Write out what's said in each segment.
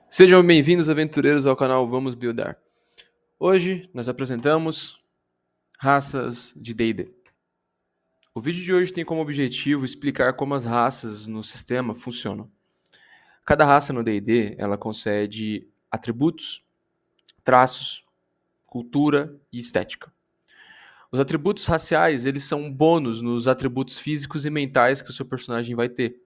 Sejam bem-vindos, aventureiros, ao canal Vamos Buildar. Hoje nós apresentamos raças de D&D. O vídeo de hoje tem como objetivo explicar como as raças no sistema funcionam. Cada raça no D&D ela concede atributos, traços, cultura e estética. Os atributos raciais eles são bônus nos atributos físicos e mentais que o seu personagem vai ter.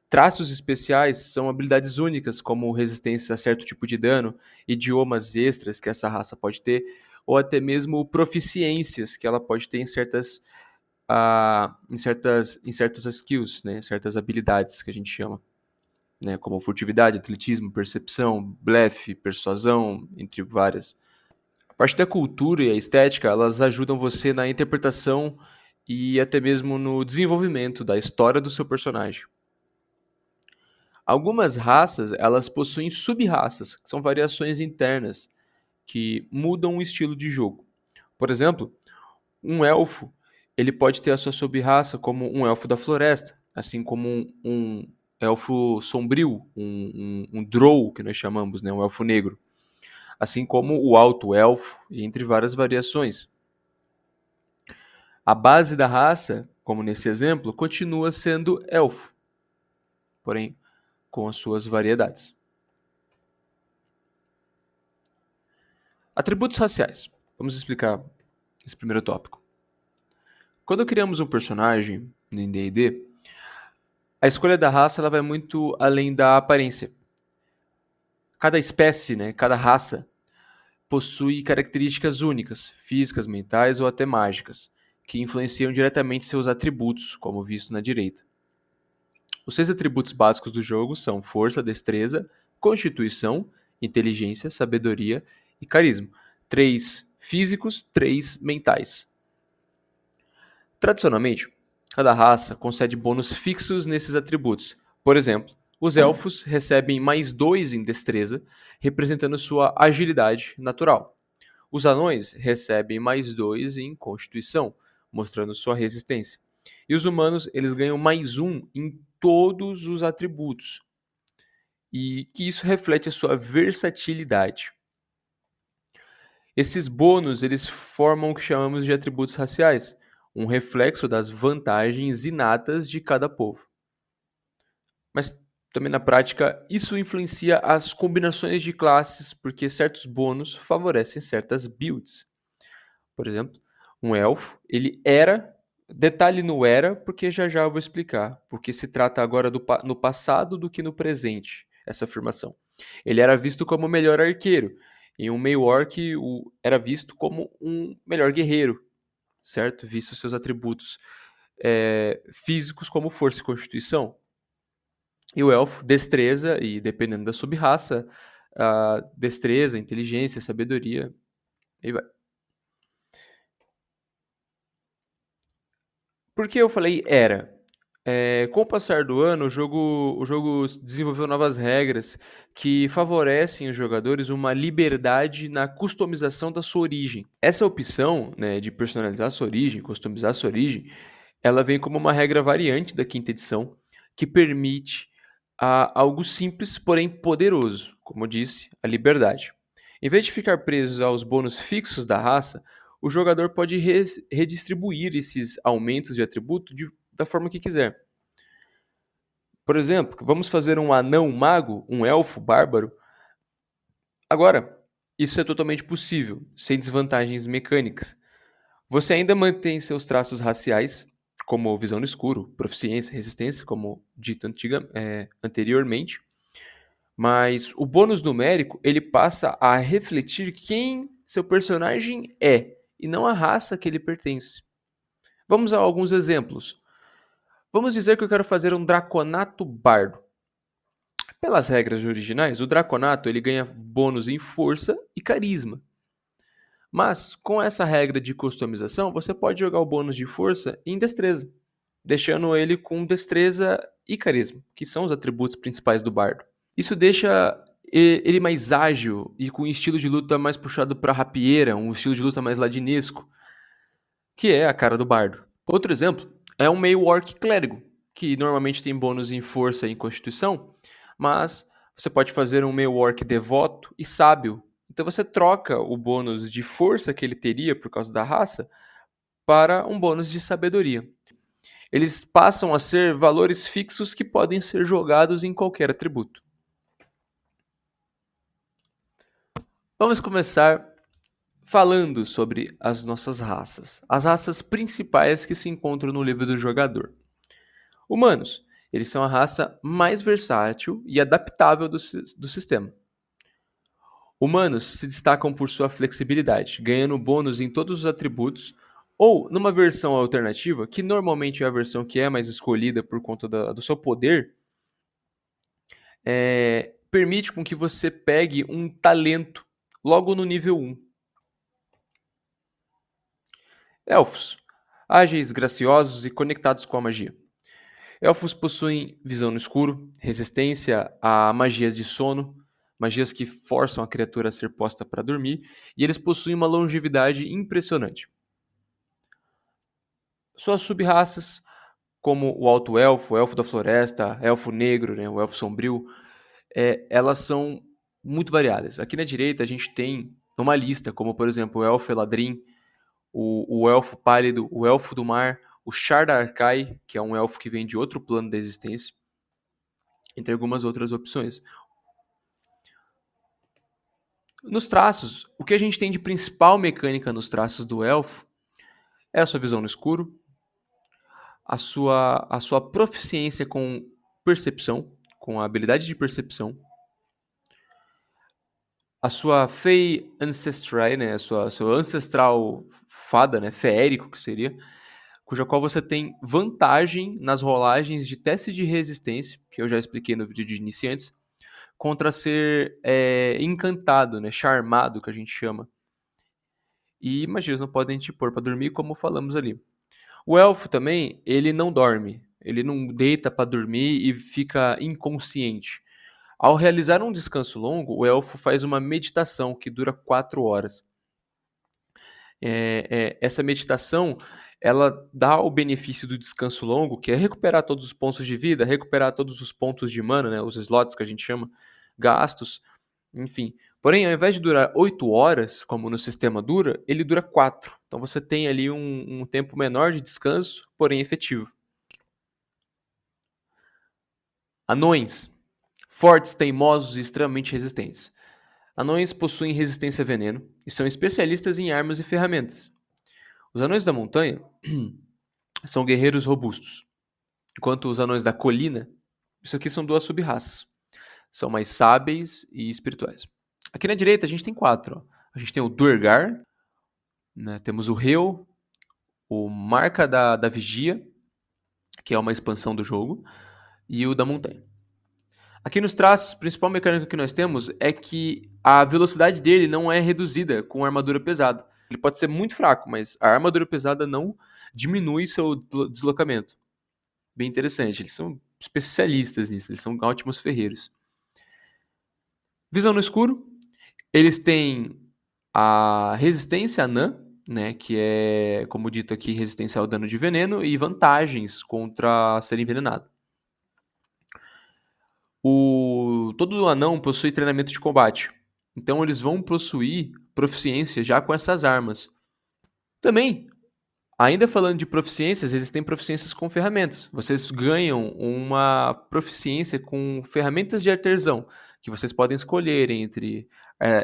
Traços especiais são habilidades únicas, como resistência a certo tipo de dano, idiomas extras que essa raça pode ter, ou até mesmo proficiências que ela pode ter em certas skills, né, certas habilidades que a gente chama, né, como furtividade, atletismo, percepção, blefe, persuasão, entre várias. A parte da cultura e a estética, elas ajudam você na interpretação e até mesmo no desenvolvimento da história do seu personagem. Algumas raças, elas possuem sub-raças, que são variações internas, que mudam o estilo de jogo. Por exemplo, um elfo, ele pode ter a sua sub-raça como um elfo da floresta, assim como um elfo sombrio, um drow, que nós chamamos, né, um elfo negro. Assim como o alto elfo, entre várias variações. A base da raça, como nesse exemplo, continua sendo elfo, porém com as suas variedades. Atributos raciais. Vamos explicar esse primeiro tópico. Quando criamos um personagem em D&D, a escolha da raça ela vai muito além da aparência. Cada espécie, né, cada raça, possui características únicas, físicas, mentais ou até mágicas, que influenciam diretamente seus atributos, como visto na direita. Os 6 atributos básicos do jogo são força, destreza, constituição, inteligência, sabedoria e carisma. 3 físicos, 3 mentais. Tradicionalmente, cada raça concede bônus fixos nesses atributos. Por exemplo, os elfos recebem mais 2 em destreza, representando sua agilidade natural. Os anões recebem mais 2 em constituição, mostrando sua resistência. E os humanos, eles ganham mais 1 em todos os atributos. E que isso reflete a sua versatilidade. Esses bônus, eles formam o que chamamos de atributos raciais, um reflexo das vantagens inatas de cada povo. Mas também na prática, isso influencia as combinações de classes, porque certos bônus favorecem certas builds. Por exemplo, um elfo, ele era, detalhe no era, porque já já eu vou explicar, porque se trata agora no passado do que no presente, essa afirmação. Ele era visto como o melhor arqueiro, e um meio orc era visto como um melhor guerreiro, certo? Visto seus atributos físicos como força e constituição. E o elfo, destreza, e dependendo da sub-raça, destreza, inteligência, sabedoria, aí vai. Por que eu falei era? Com o passar do ano, o jogo desenvolveu novas regras que favorecem os jogadores uma liberdade na customização da sua origem. Essa opção, né, de personalizar a sua origem, customizar a sua origem, ela vem como uma regra variante da quinta edição que permite algo simples, porém poderoso, como eu disse, a liberdade. Em vez de ficar preso aos bônus fixos da raça, o jogador pode redistribuir esses aumentos de atributo da forma que quiser. Por exemplo, vamos fazer um anão mago, um elfo bárbaro. Agora, isso é totalmente possível, sem desvantagens mecânicas. Você ainda mantém seus traços raciais, como visão no escuro, proficiência, resistência, como dito anteriormente, mas o bônus numérico ele passa a refletir quem seu personagem é e não a raça que ele pertence. Vamos a alguns exemplos. Vamos dizer que eu quero fazer um Draconato Bardo. Pelas regras originais, o Draconato ele ganha bônus em força e carisma. Mas com essa regra de customização, você pode jogar o bônus de força em destreza, deixando ele com destreza e carisma, que são os atributos principais do bardo. Isso deixa ele mais ágil e com um estilo de luta mais puxado para rapieira, um estilo de luta mais ladinesco, que é a cara do bardo. Outro exemplo é um meio orc clérigo, que normalmente tem bônus em força e em constituição, mas Você pode fazer um meio orc devoto e sábio. Então você troca o bônus de força que ele teria por causa da raça para um bônus de sabedoria. Eles passam a ser valores fixos que podem ser jogados em qualquer atributo. Vamos começar falando sobre as nossas raças. As raças principais que se encontram no livro do jogador. Humanos. Eles são a raça mais versátil e adaptável do sistema. Humanos se destacam por sua flexibilidade, ganhando bônus em todos os atributos, ou numa versão alternativa, que normalmente é a versão que é mais escolhida por conta do seu poder, permite com que você pegue um talento logo no nível 1. Elfos. Ágeis, graciosos e conectados com a magia. Elfos possuem visão no escuro, resistência a magias de sono, magias que forçam a criatura a ser posta para dormir, e eles possuem uma longevidade impressionante. Suas sub-raças, como o Alto Elfo, o Elfo da Floresta, Elfo Negro, né, o Elfo Sombrio, elas são muito variadas. Aqui na direita a gente tem uma lista, como por exemplo o Elfo Eladrin, o Elfo Pálido, o Elfo do Mar, o Shardarkai, que é um elfo que vem de outro plano da existência, entre algumas outras opções. Nos traços, o que a gente tem de principal mecânica nos traços do elfo é a sua visão no escuro, a sua proficiência com percepção, com a habilidade de percepção, a sua Fey Ancestral, né, seu ancestral fada, né, feérico que seria, cuja qual você tem vantagem nas rolagens de testes de resistência, que eu já expliquei no vídeo de iniciantes, contra ser encantado, né, charmado, que a gente chama. E magias não podem te pôr para dormir, como falamos ali. O elfo também, ele não dorme. Ele não deita para dormir e fica inconsciente. Ao realizar um descanso longo, o elfo faz uma meditação que dura 4 horas. Essa meditação, ela dá o benefício do descanso longo, que é recuperar todos os pontos de vida, recuperar todos os pontos de mana, né, os slots que a gente chama, gastos, enfim. Porém, ao invés de durar 8 horas, como no sistema dura, ele dura 4. Então você tem ali um tempo menor de descanso, porém efetivo. Anões. Fortes, teimosos e extremamente resistentes. Anões possuem resistência a veneno e são especialistas em armas e ferramentas. Os anões da montanha são guerreiros robustos, enquanto os anões da colina, isso aqui são duas sub-raças, são mais sábeis e espirituais. Aqui na direita a gente tem 4. Ó. A gente tem o Duergar, né? Temos o Reu, o Marca da Vigia, que é uma expansão do jogo, e o da montanha. Aqui nos traços, a principal mecânica que nós temos é que a velocidade dele não é reduzida com armadura pesada. Ele pode ser muito fraco, mas a armadura pesada não diminui seu deslocamento. Bem interessante, eles são especialistas nisso, eles são ótimos ferreiros. Visão no escuro, eles têm a resistência anã, né, que é, como dito aqui, resistência ao dano de veneno e vantagens contra ser envenenado. Todo anão possui treinamento de combate, então eles vão possuir proficiência já com essas armas. Também, ainda falando de proficiências, eles têm proficiências com ferramentas. Vocês ganham uma proficiência com ferramentas de artesão, que vocês podem escolher entre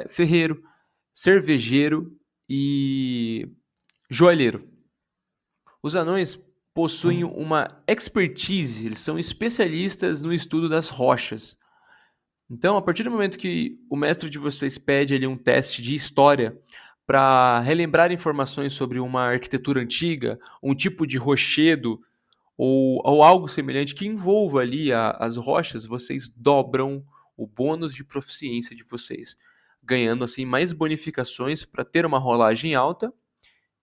ferreiro, cervejeiro e joalheiro. Os anões possuem uma expertise, eles são especialistas no estudo das rochas. Então, a partir do momento que o mestre de vocês pede ali um teste de história para relembrar informações sobre uma arquitetura antiga, um tipo de rochedo ou algo semelhante que envolva ali as rochas, vocês dobram o bônus de proficiência de vocês, ganhando assim mais bonificações para ter uma rolagem alta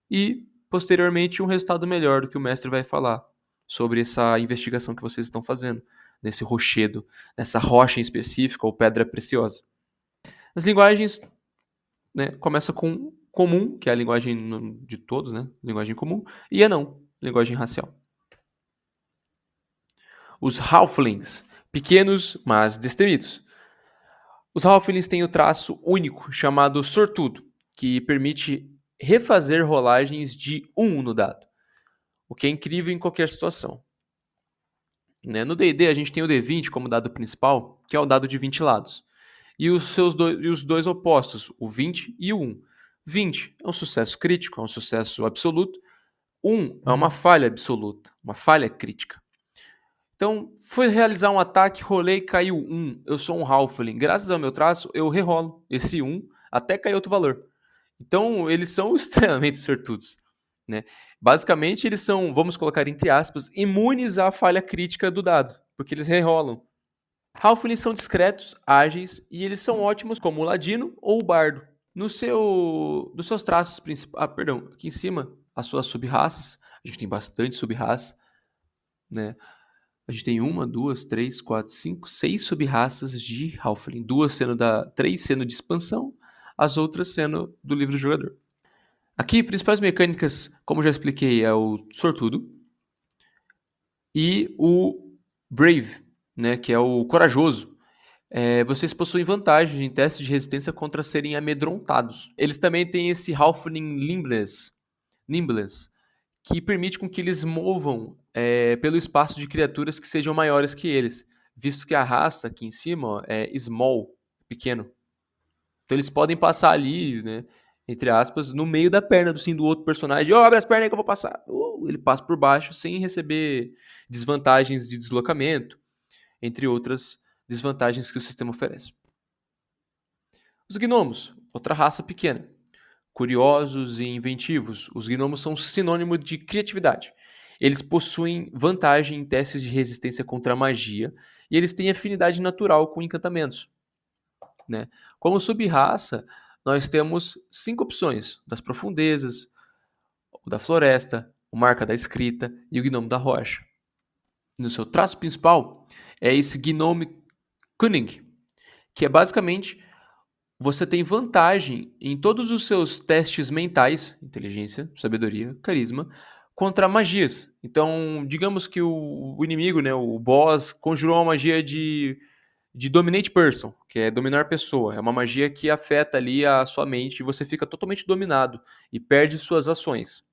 e posteriormente um resultado melhor do que o mestre vai falar sobre essa investigação que vocês estão fazendo nesse rochedo, nessa rocha em específico ou pedra preciosa. As linguagens, né, começa com comum, que é a linguagem de todos, né, linguagem comum, e anão, linguagem racial. Os halflings, pequenos, mas destemidos. Os Halflings têm o traço único chamado Sortudo, que permite refazer rolagens de 1 no dado, o que é incrível em qualquer situação. Né? No D&D a gente tem o D20 como dado principal, que é o dado de 20 lados, e os dois opostos, o 20 e o 1. 20 é um sucesso crítico, é um sucesso absoluto. 1 é uma falha absoluta, uma falha crítica. Então, foi realizar um ataque, rolei e caiu 1. Eu sou um Halfling. Graças ao meu traço, eu rerolo esse 1 até cair outro valor. Então, eles são extremamente sortudos. Né? Basicamente, eles são, vamos colocar entre aspas, imunes à falha crítica do dado, porque eles rerolam. Halflings são discretos, ágeis e eles são ótimos como o ladino ou o bardo. Nos seus traços principais, aqui em cima, as suas sub-raças, a gente tem bastante sub-raça, né? A gente tem 1, 2, 3, 4, 5, 6 sub-raças de Halfling. Três sendo de expansão, as outras sendo do livro do jogador. Aqui, principais mecânicas, como já expliquei, é o Sortudo e o Brave, né, que é o Corajoso. Vocês possuem vantagem em testes de resistência contra serem amedrontados. Eles também têm esse Halfling Nimbless, que permite com que eles movam pelo espaço de criaturas que sejam maiores que eles, visto que a raça aqui em cima é small, pequeno. Então eles podem passar ali, né, entre aspas, no meio da perna do outro personagem. Abre as pernas aí que eu vou passar. Ele passa por baixo sem receber desvantagens de deslocamento, entre outras desvantagens que o sistema oferece. Os gnomos, outra raça pequena. Curiosos e inventivos, os gnomos são sinônimo de criatividade. Eles possuem vantagem em testes de resistência contra a magia e eles têm afinidade natural com encantamentos. Né? Como sub-raça, nós temos 5 opções: das profundezas, o da floresta, o marca da escrita e o gnomo da rocha. No seu traço principal é esse gnome cunning, que é basicamente você tem vantagem em todos os seus testes mentais, inteligência, sabedoria, carisma, contra magias. Então, digamos que o inimigo, né, o boss, conjurou uma magia de Dominate Person, que é dominar pessoa. É uma magia que afeta ali a sua mente e você fica totalmente dominado e perde suas ações.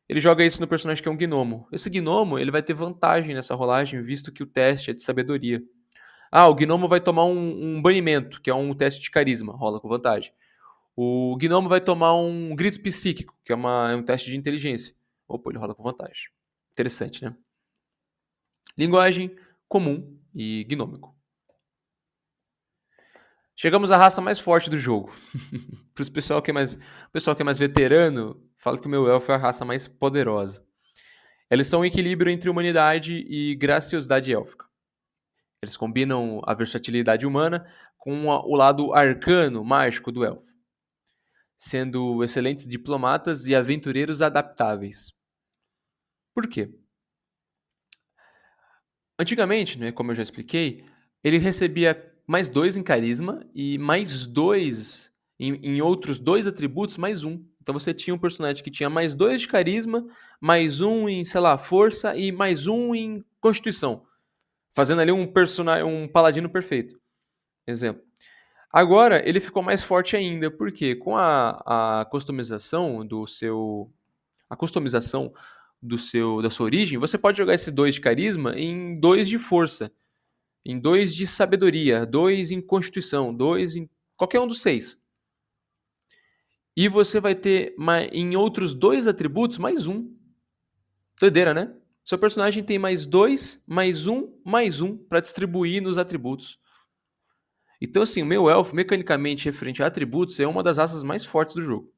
Ele joga isso no personagem que é um gnomo. Esse gnomo ele vai ter vantagem nessa rolagem, visto que o teste é de sabedoria. O gnomo vai tomar um banimento, que é um teste de carisma, rola com vantagem. O gnomo vai tomar um grito psíquico, que é um teste de inteligência. Opa, ele rola com vantagem. Interessante, né? Linguagem comum e gnômico. Chegamos à raça mais forte do jogo. Para o pessoal que é mais veterano, fala que o meu elfo é a raça mais poderosa. Eles são um equilíbrio entre humanidade e graciosidade élfica. Eles combinam a versatilidade humana com o lado arcano, mágico do elfo, sendo excelentes diplomatas e aventureiros adaptáveis. Por quê? Antigamente, né, como eu já expliquei, ele recebia mais 2 em carisma e mais 2 em outros 2 atributos, mais 1. Então você tinha um personagem que tinha mais 2 de carisma, mais 1 em, sei lá, força e mais 1 em constituição. Fazendo ali um paladino perfeito. Exemplo. Agora ele ficou mais forte ainda, porque com a customização da sua origem, você pode jogar esse 2 de carisma em 2 de força, em 2 de sabedoria, 2 em constituição, 2 em qualquer um dos 6. E você vai ter em outros 2 atributos mais 1. Doideira, né? Seu personagem tem mais 2, mais 1 para distribuir nos atributos. Então, assim, o meu elfo, mecanicamente referente a atributos, é uma das raças mais fortes do jogo.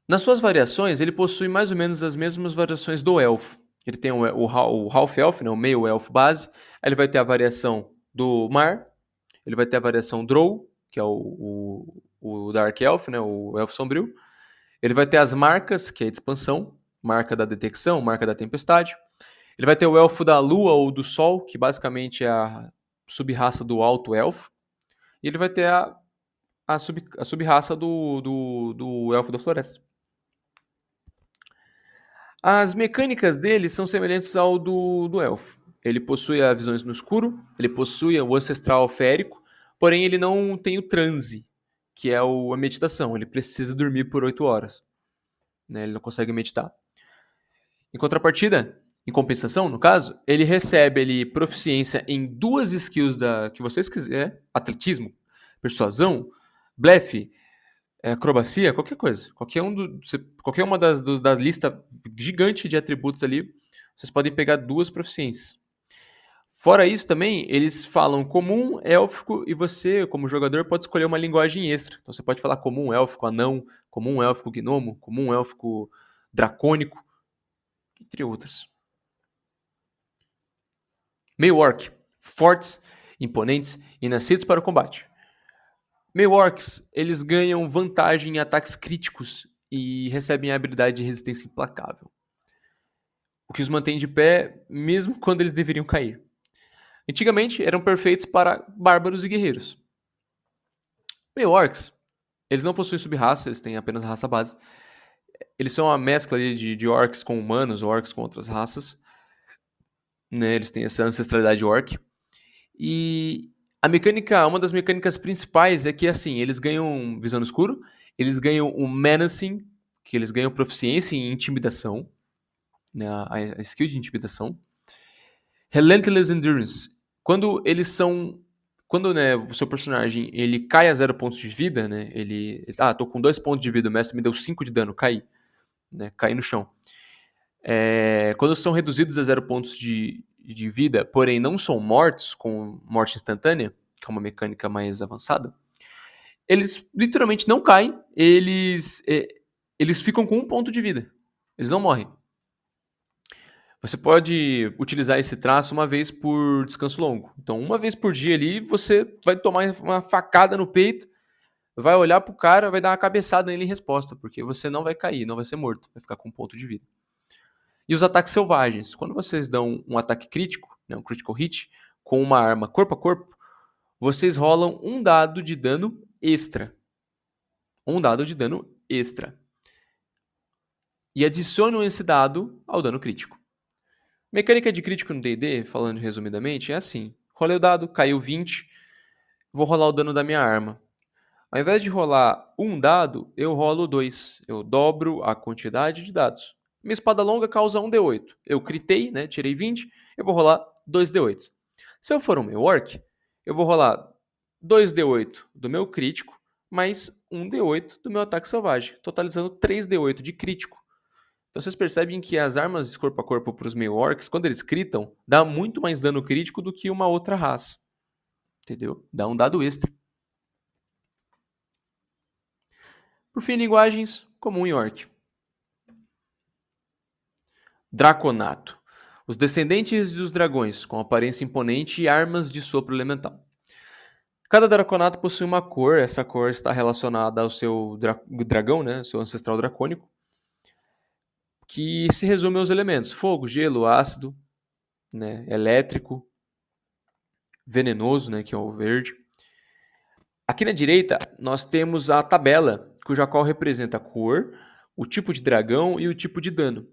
Nas suas variações, ele possui mais ou menos as mesmas variações do elfo. Ele tem o Half Elf, né, o meio elfo base. Aí ele vai ter a variação do mar. Ele vai ter a variação Drow, que é o Dark Elf, né, o Elfo Sombrio. Ele vai ter as marcas, que é a de expansão. Marca da detecção, marca da tempestade. Ele vai ter o Elfo da Lua ou do Sol, que basicamente é a sub-raça do Alto Elfo. E ele vai ter a sub-raça do Elfo da Floresta. As mecânicas dele são semelhantes ao do elfo. ele possui a visão no escuro, ele possui o ancestral férico, porém ele não tem o transe, que é a meditação. Ele precisa dormir por 8 horas. Né? Ele não consegue meditar. Em contrapartida, em compensação, no caso, ele recebe ali, proficiência em 2 skills que vocês quiserem: atletismo, persuasão, blefe, acrobacia, qualquer coisa. Qualquer uma da lista gigante de atributos ali, vocês podem pegar 2 proficiências. Fora isso também, eles falam comum, élfico, e você, como jogador, pode escolher uma linguagem extra. Então você pode falar comum, élfico, anão, comum, élfico, gnomo, comum, élfico, dracônico, entre outras. Meio orc, fortes, imponentes e nascidos para o combate. Meio orcs, eles ganham vantagem em ataques críticos e recebem a habilidade de resistência implacável, o que os mantém de pé mesmo quando eles deveriam cair. Antigamente eram perfeitos para bárbaros e guerreiros. Meio orcs, eles não possuem sub-raça, eles têm apenas a raça base. Eles são uma mescla de orcs com humanos, orcs com outras raças. Né? Eles têm essa ancestralidade orc. E uma das mecânicas principais é que, assim, eles ganham visão no escuro, eles ganham o menacing, que eles ganham proficiência em intimidação, né? A skill de intimidação. Relentless Endurance. Quando eles são... Quando, né, o seu personagem ele cai a 0 pontos de vida, né? Tô com 2 pontos de vida, o mestre me deu 5 de dano, caí. Né, cair no chão. Quando são reduzidos a 0 pontos de vida, porém não são mortos, com morte instantânea, que é uma mecânica mais avançada, eles literalmente não caem, eles ficam com 1 ponto de vida. Eles não morrem. Você pode utilizar esse traço uma vez por descanso longo. Então, uma vez por dia ali, você vai tomar uma facada no peito, vai olhar pro cara, vai dar uma cabeçada nele em resposta, porque você não vai cair, não vai ser morto, vai ficar com 1 ponto de vida. E os ataques selvagens. Quando vocês dão um ataque crítico, né, um critical hit, com uma arma corpo a corpo, vocês rolam um dado de dano extra. Um dado de dano extra. E adicionam esse dado ao dano crítico. Mecânica de crítico no D&D, falando resumidamente, é assim. Rolei o dado, caiu 20, vou rolar o dano da minha arma. Ao invés de rolar um dado, eu rolo 2. Eu dobro a quantidade de dados. Minha espada longa causa 1d8. Eu critei, né? Tirei 20, eu vou rolar 2d8. Se eu for um meu orc, eu vou rolar 2d8 do meu crítico, mais 1d8 do meu ataque selvagem, totalizando 3d8 de crítico. Então vocês percebem que as armas corpo a corpo para os meio orcs, quando eles critam, dá muito mais dano crítico do que uma outra raça. Entendeu? Dá um dado extra. Por fim, linguagens comum e orc. Draconato. Os descendentes dos dragões, com aparência imponente e armas de sopro elemental. Cada draconato possui uma cor, essa cor está relacionada ao seu dragão, né, seu ancestral dracônico, que se resume aos elementos: fogo, gelo, ácido, né, elétrico, venenoso, né, que é o verde. Aqui na direita, nós temos a tabela, cuja qual representa a cor, o tipo de dragão e o tipo de dano.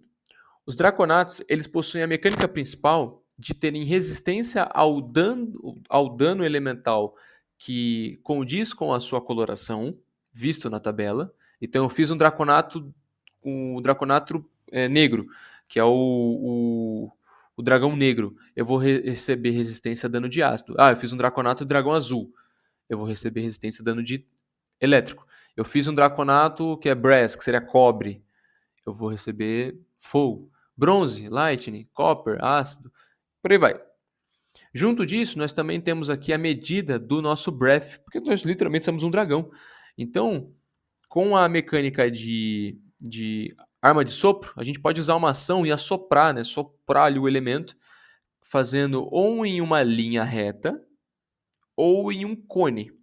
Os draconatos, eles possuem a mecânica principal de terem resistência ao dano elemental que condiz com a sua coloração, visto na tabela. Então eu fiz um draconato com o draconato negro, que é o dragão negro. Eu vou receber resistência a dano de ácido. Eu fiz um draconato dragão azul. Eu vou receber resistência a dano de elétrico. Eu fiz um draconato que é brass, que seria cobre. Eu vou receber fogo. Bronze, lightning, copper, ácido, por aí vai. Junto disso, nós também temos aqui a medida do nosso breath, porque nós literalmente somos um dragão. Então, com a mecânica de arma de sopro, a gente pode usar uma ação e assoprar, né? Soprar ali o elemento, fazendo ou em uma linha reta ou em um cone.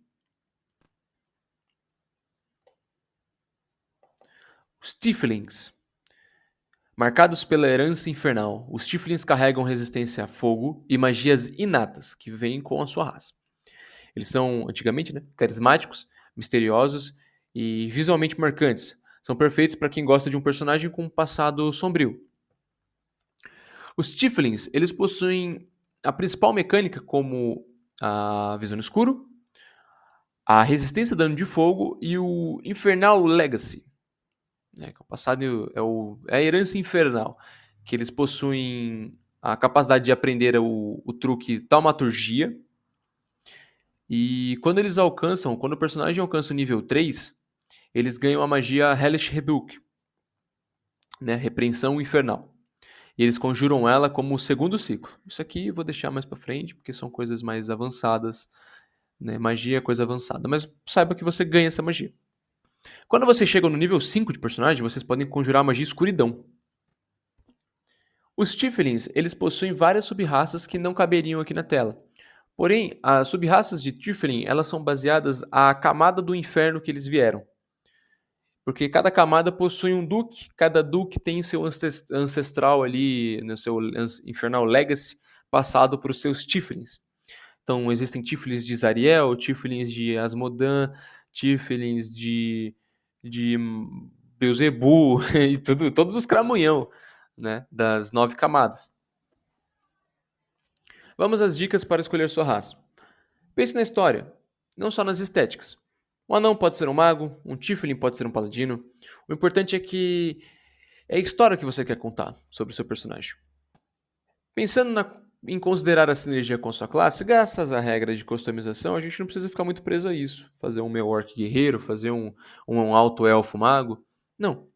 Os Tieflings. Marcados pela herança infernal, os Tieflings carregam resistência a fogo e magias inatas que vêm com a sua raça. Eles são, antigamente, né, carismáticos, misteriosos e visualmente marcantes. São perfeitos para quem gosta de um personagem com um passado sombrio. Os Tieflings, eles possuem a principal mecânica, como a visão no escuro, a resistência a dano de fogo e o Infernal Legacy, né, que é o passado, é a herança infernal, que eles possuem a capacidade de aprender o truque Taumaturgia, e quando o personagem alcança o nível 3, eles ganham a magia Hellish Rebuke, né, Repreensão Infernal. E eles conjuram ela como o segundo ciclo. Isso aqui eu vou deixar mais pra frente, porque são coisas mais avançadas, né? Magia é coisa avançada, mas saiba que você ganha essa magia. Quando você chega no nível 5 de personagem, vocês podem conjurar a magia Escuridão. Os Tieflings, eles possuem várias sub-raças que não caberiam aqui na tela. Porém, as sub-raças de Tiefling, elas são baseadas à camada do inferno que eles vieram. Porque cada camada possui um duque, cada duque tem seu ancestral ali, no seu Infernal Legacy, passado para os seus Tieflings. Então, existem Tieflings de Zariel, Tieflings de Asmodan, Tieflings de Beelzebub e todos os cramunhão, né, das 9 camadas. Vamos às dicas para escolher sua raça. Pense na história, não só nas estéticas. Um anão pode ser um mago, um Tiefling pode ser um paladino. O importante é que é a história que você quer contar sobre o seu personagem. Pensando em considerar a sinergia com sua classe, graças à regra de customização, a gente não precisa ficar muito preso a isso. Fazer um meio orc guerreiro, fazer um alto elfo mago. Não.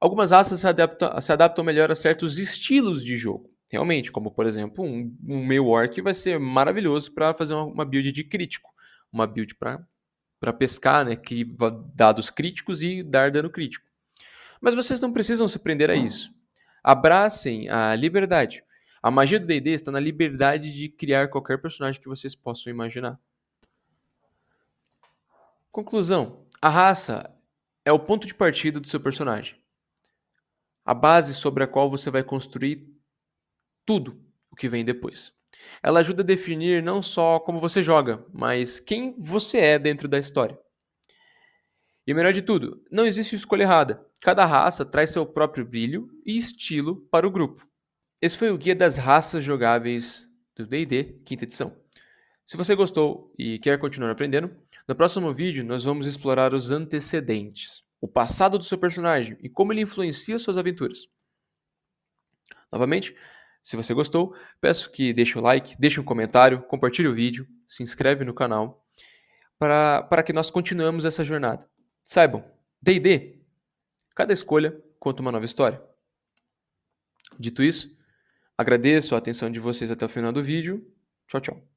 Algumas raças se adaptam melhor a certos estilos de jogo. Realmente, como por exemplo, um meio orc vai ser maravilhoso para fazer uma build de crítico. Uma build para pescar, né, que dados críticos e dar dano crítico. Mas vocês não precisam se prender a isso. Abracem a liberdade. A magia do D&D está na liberdade de criar qualquer personagem que vocês possam imaginar. Conclusão: a raça é o ponto de partida do seu personagem. A base sobre a qual você vai construir tudo o que vem depois. Ela ajuda a definir não só como você joga, mas quem você é dentro da história. E o melhor de tudo, não existe escolha errada. Cada raça traz seu próprio brilho e estilo para o grupo. Esse foi o guia das raças jogáveis do D&D, quinta edição. Se você gostou e quer continuar aprendendo, no próximo vídeo nós vamos explorar os antecedentes, o passado do seu personagem e como ele influencia suas aventuras. Novamente, se você gostou, peço que deixe o like, deixe um comentário, compartilhe o vídeo, se inscreve no canal, para que nós continuemos essa jornada. Saibam, D&D, cada escolha conta uma nova história. Dito isso, agradeço a atenção de vocês até o final do vídeo. Tchau, tchau.